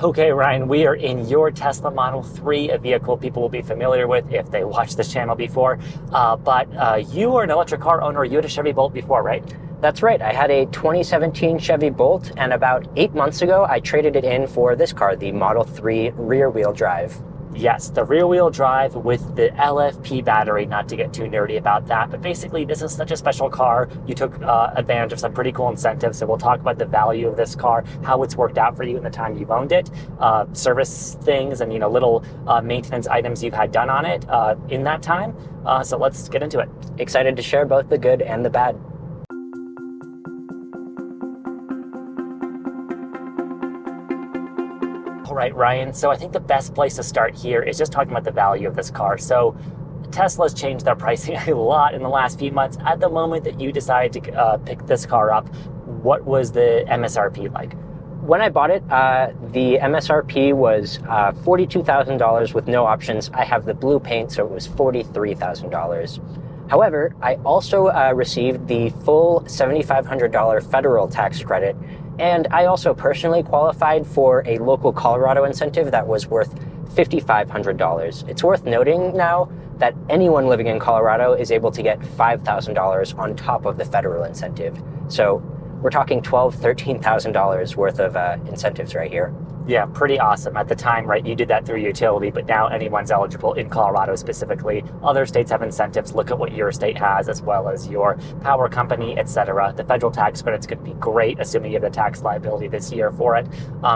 Okay, Ryan, we are in your Tesla Model 3, a vehicle people will be familiar with if they watched this channel before. But you are an electric car owner. You had a Chevy Bolt before, right? That's right. I had a 2017 Chevy Bolt, and about 8 months ago, I traded it in for this car, the Model 3 rear-wheel drive. Yes, the rear-wheel drive with the LFP battery, not to get too nerdy about that, but basically this is such a special car. You took advantage of some pretty cool incentives, so we'll talk about the value of this car, how it's worked out for you in the time you've owned it, service things and little maintenance items you've had done on it in that time. So let's get into it. Excited to share both the good and the bad. All right, Ryan, so I think the best place to start here is just talking about the value of this car. So Tesla's changed their pricing a lot in the last few months. At the moment that you decided to pick this car up, what was the MSRP like? When I bought it, the MSRP was $42,000 with no options. I have the blue paint, so it was $43,000. However, I also received the full $7,500 federal tax credit, and I also personally qualified for a local Colorado incentive that was worth $5,500. It's worth noting now that anyone living in Colorado is able to get $5,000 on top of the federal incentive. So we're talking $12,000, $13,000 worth of incentives right here. Yeah, pretty awesome. At the time, right, you did that through utility, but now anyone's eligible in Colorado specifically. Other states have incentives. Look at what your state has, as well as your power company, etc. The federal tax credit's going to be great, assuming you have the tax liability this year for it.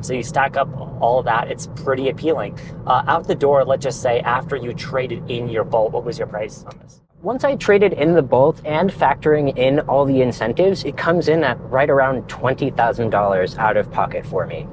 So you stack up all of that. It's pretty appealing. Out the door, let's just say, after you traded in your Bolt, what was your price on this? Once I traded in the Bolt and factoring in all the incentives, it comes in at right around $20,000 out of pocket for me.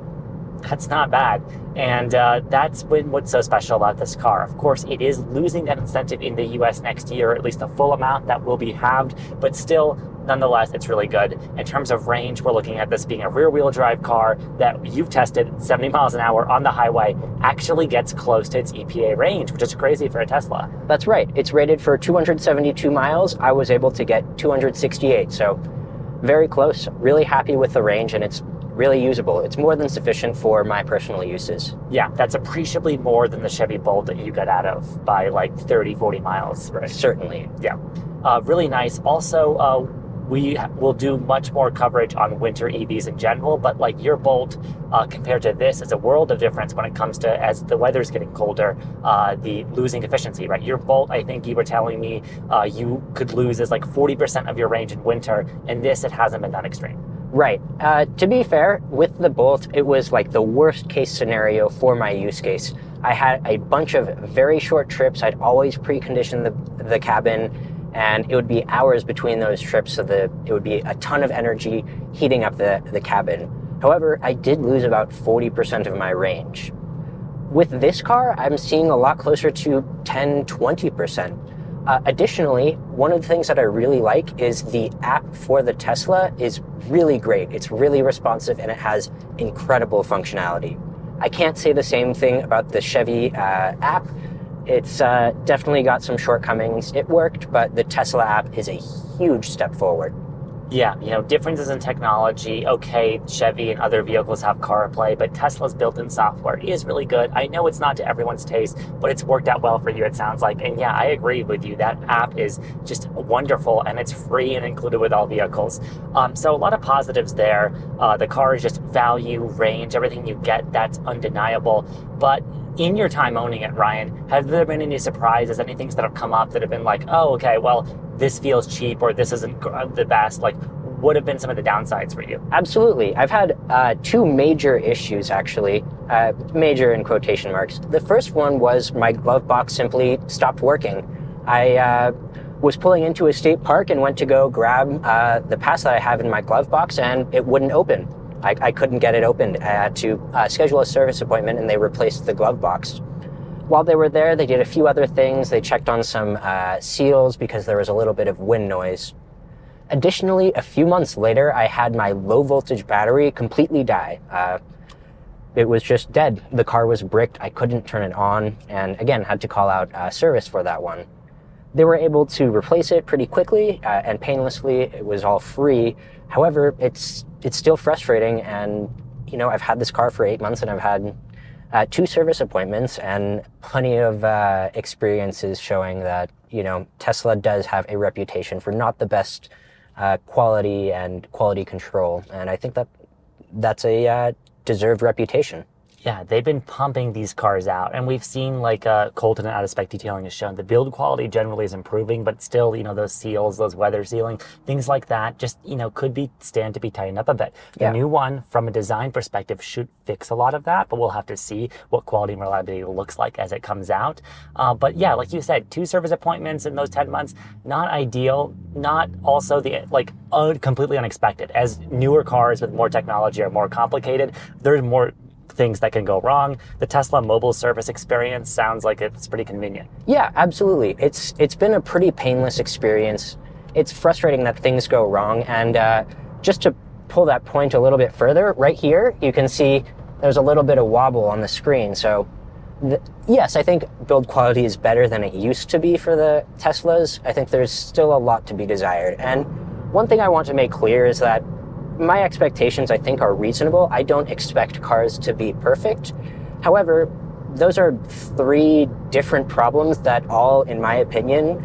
That's not bad. And that's what's so special about this car. Of course, it is losing that incentive in the US next year, at least a full amount that will be halved, but still, nonetheless, it's really good. In terms of range, we're looking at this being a rear-wheel drive car that you've tested 70 miles an hour on the highway, actually gets close to its EPA range, which is crazy for a Tesla. That's right. It's rated for 272 miles. I was able to get 268, so very close. Really happy with the range, and it's really usable. It's more than sufficient for my personal uses. Yeah, that's appreciably more than the Chevy Bolt that you got out of by like 30, 40 miles, right? Certainly. Yeah, really nice. Also, we will do much more coverage on winter EVs in general, but like your Bolt compared to this is a world of difference when it comes to, as the weather's getting colder, the losing efficiency, right? Your Bolt, I think you were telling me you could lose as like 40% of your range in winter, and this, it hasn't been that extreme. Right. To be fair, with the Bolt, it was like the worst case scenario for my use case. I had a bunch of very short trips. I'd always precondition the cabin, and it would be hours between those trips, so it would be a ton of energy heating up the cabin. However, I did lose about 40% of my range. With this car, I'm seeing a lot closer to 10-20%. Additionally, one of the things that I really like is the app for the Tesla is really great. It's really responsive, and it has incredible functionality. I can't say the same thing about the Chevy app. It's definitely got some shortcomings. It worked, but the Tesla app is a huge step forward. Yeah, differences in technology. Okay, Chevy and other vehicles have CarPlay, but Tesla's built-in software is really good. I know it's not to everyone's taste, but it's worked out well for you, it sounds like. And yeah, I agree with you. That app is just wonderful, and it's free and included with all vehicles. So a lot of positives there. The car is just value, range, everything you get, that's undeniable. But in your time owning it, Ryan, have there been any surprises, any things that have come up that have been like, oh, okay, well, this feels cheap, or this isn't the best? Like, what have been some of the downsides for you? Absolutely. I've had two major issues, actually. Major in quotation marks. The first one was my glove box simply stopped working. I was pulling into a state park and went to go grab the pass that I have in my glove box, and it wouldn't open. I couldn't get it opened. I had to schedule a service appointment, and they replaced the glove box. While they were there, they did a few other things. They checked on some seals because there was a little bit of wind noise. Additionally, a few months later, I had my low voltage battery completely die. It was just dead. The car was bricked. I couldn't turn it on, and again, had to call out service for that one. They were able to replace it pretty quickly and painlessly. It was all free. However, it's still frustrating, and I've had this car for 8 months and I've had 2 service appointments and plenty of experiences showing that, Tesla does have a reputation for not the best quality and quality control. And I think that's a deserved reputation. Yeah, they've been pumping these cars out, and we've seen like Colton and Out of Spec Detailing has shown the build quality generally is improving, but still, those seals, those weather sealing, things like that just, could stand to be tightened up a bit. The new one, from a design perspective, should fix a lot of that, but we'll have to see what quality and reliability looks like as it comes out. But yeah, like you said, 2 service appointments in those 10 months, not ideal, not also completely unexpected. As newer cars with more technology are more complicated, there's more things that can go wrong. The Tesla mobile service experience sounds like it's pretty convenient. Yeah, absolutely. It's been a pretty painless experience. It's frustrating that things go wrong. And just to pull that point a little bit further, right here, you can see there's a little bit of wobble on the screen. So yes, I think build quality is better than it used to be for the Teslas. I think there's still a lot to be desired. And one thing I want to make clear is that my expectations, I think, are reasonable. I don't expect cars to be perfect. However, those are 3 different problems that all, in my opinion,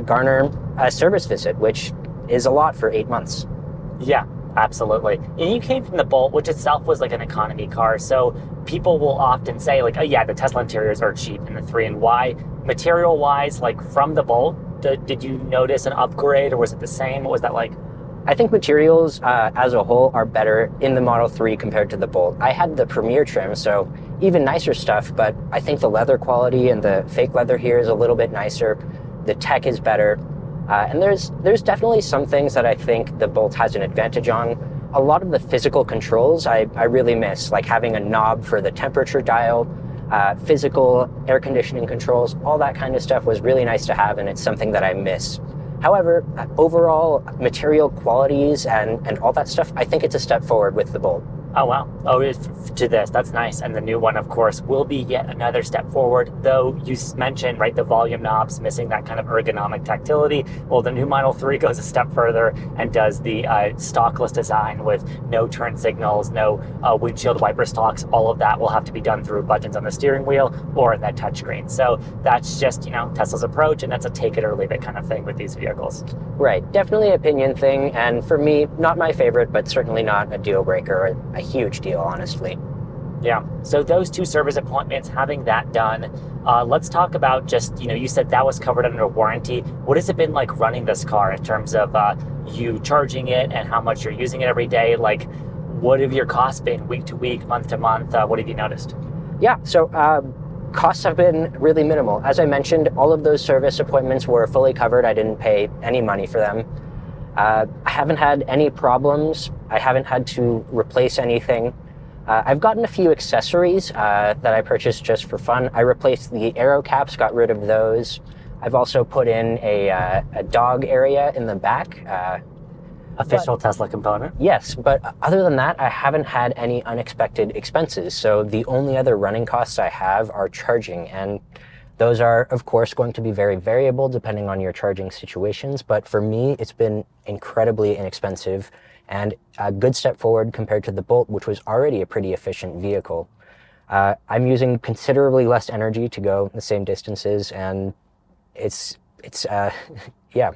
garner a service visit, which is a lot for 8 months. Yeah, absolutely. And you came from the Bolt, which itself was like an economy car. So people will often say like, oh yeah, the Tesla interiors are cheap in the 3 and Y. Material wise, like from the Bolt, did you notice an upgrade, or was it the same? What was that like? I think materials as a whole are better in the Model 3 compared to the Bolt. I had the Premier trim, so even nicer stuff, but I think the leather quality and the fake leather here is a little bit nicer. The tech is better. And there's definitely some things that I think the Bolt has an advantage on. A lot of the physical controls I really miss, like having a knob for the temperature dial, physical air conditioning controls, all that kind of stuff was really nice to have, and it's something that I miss. However, overall material qualities and all that stuff, I think it's a step forward with the Bolt. Oh, wow. Oh, to this. That's nice. And the new one, of course, will be yet another step forward, though you mentioned, right, the volume knobs missing that kind of ergonomic tactility. Well, the new Model 3 goes a step further and does the stockless design with no turn signals, no windshield wiper stalks. All of that will have to be done through buttons on the steering wheel or in that touchscreen. So that's just, Tesla's approach, and that's a take it or leave it kind of thing with these vehicles. Right. Definitely an opinion thing. And for me, not my favorite, but certainly not a deal breaker or a huge deal, honestly. Yeah. So those 2 service appointments, having that done, let's talk about just, you said that was covered under warranty. What has it been like running this car in terms of you charging it and how much you're using it every day? Like, what have your costs been week to week, month to month? What have you noticed? Yeah. So costs have been really minimal. As I mentioned, all of those service appointments were fully covered. I didn't pay any money for them. I haven't had any problems. I haven't had to replace anything. I've gotten a few accessories that I purchased just for fun. I replaced the aero caps, got rid of those. I've also put in a dog area in the back. Official Tesla component? Yes, but other than that, I haven't had any unexpected expenses. So the only other running costs I have are charging, and those are, of course, going to be very variable depending on your charging situations. But for me, it's been incredibly inexpensive and a good step forward compared to the Bolt, which was already a pretty efficient vehicle. I'm using considerably less energy to go the same distances, and it's yeah,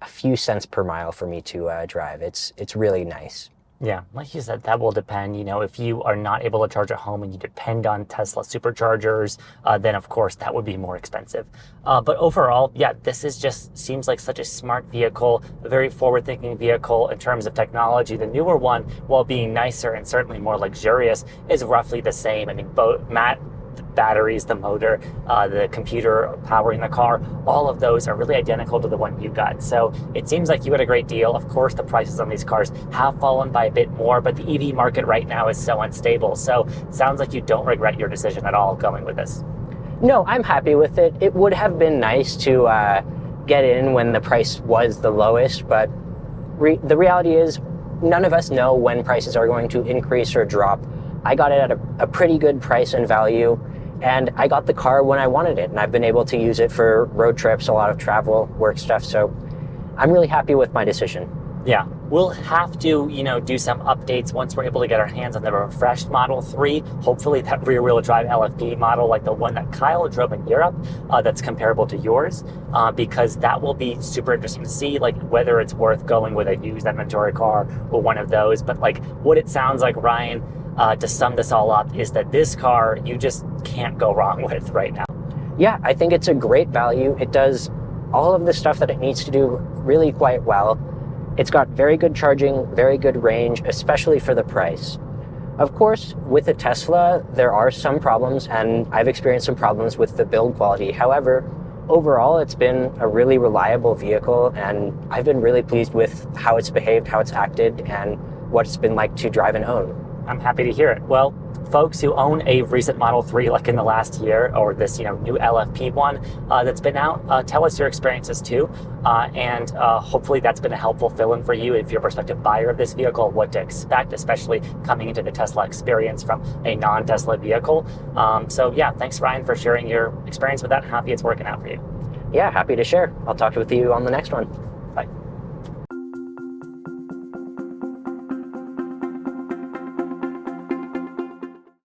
a few cents per mile for me to drive. It's really nice. Yeah, like you said, that will depend. If you are not able to charge at home and you depend on Tesla superchargers, then of course that would be more expensive. But overall, yeah, this seems like such a smart vehicle, a very forward-thinking vehicle in terms of technology. The newer one, while being nicer and certainly more luxurious, is roughly the same. I mean, the batteries, the motor, the computer powering the car, all of those are really identical to the one you got. So it seems like you got a great deal. Of course, the prices on these cars have fallen by a bit more, but the EV market right now is so unstable. So it sounds like you don't regret your decision at all going with this. No, I'm happy with it. It would have been nice to get in when the price was the lowest, but the reality is none of us know when prices are going to increase or drop. I got it at a pretty good price and value, and I got the car when I wanted it, and I've been able to use it for road trips, a lot of travel, work stuff, so I'm really happy with my decision. Yeah, we'll have to, do some updates once we're able to get our hands on the refreshed Model 3. Hopefully that rear-wheel drive LFP model, like the one that Kyle drove in Europe, that's comparable to yours, because that will be super interesting to see, like whether it's worth going with a used inventory car or one of those. But like what it sounds like, Ryan, to sum this all up, is that this car you just can't go wrong with right now. Yeah, I think it's a great value. It does all of the stuff that it needs to do really quite well. It's got very good charging, very good range, especially for the price. Of course, with a Tesla, there are some problems, and I've experienced some problems with the build quality. However, overall, it's been a really reliable vehicle, and I've been really pleased with how it's behaved, how it's acted, and what it's been like to drive and own. I'm happy to hear it. Well, folks who own a recent Model 3, like in the last year, or this new LFP one that's been out, tell us your experiences too. And hopefully that's been a helpful fill-in for you if you're a prospective buyer of this vehicle, what to expect, especially coming into the Tesla experience from a non-Tesla vehicle. So yeah, thanks Ryan for sharing your experience with that. Happy it's working out for you. Yeah, happy to share. I'll talk with you on the next one.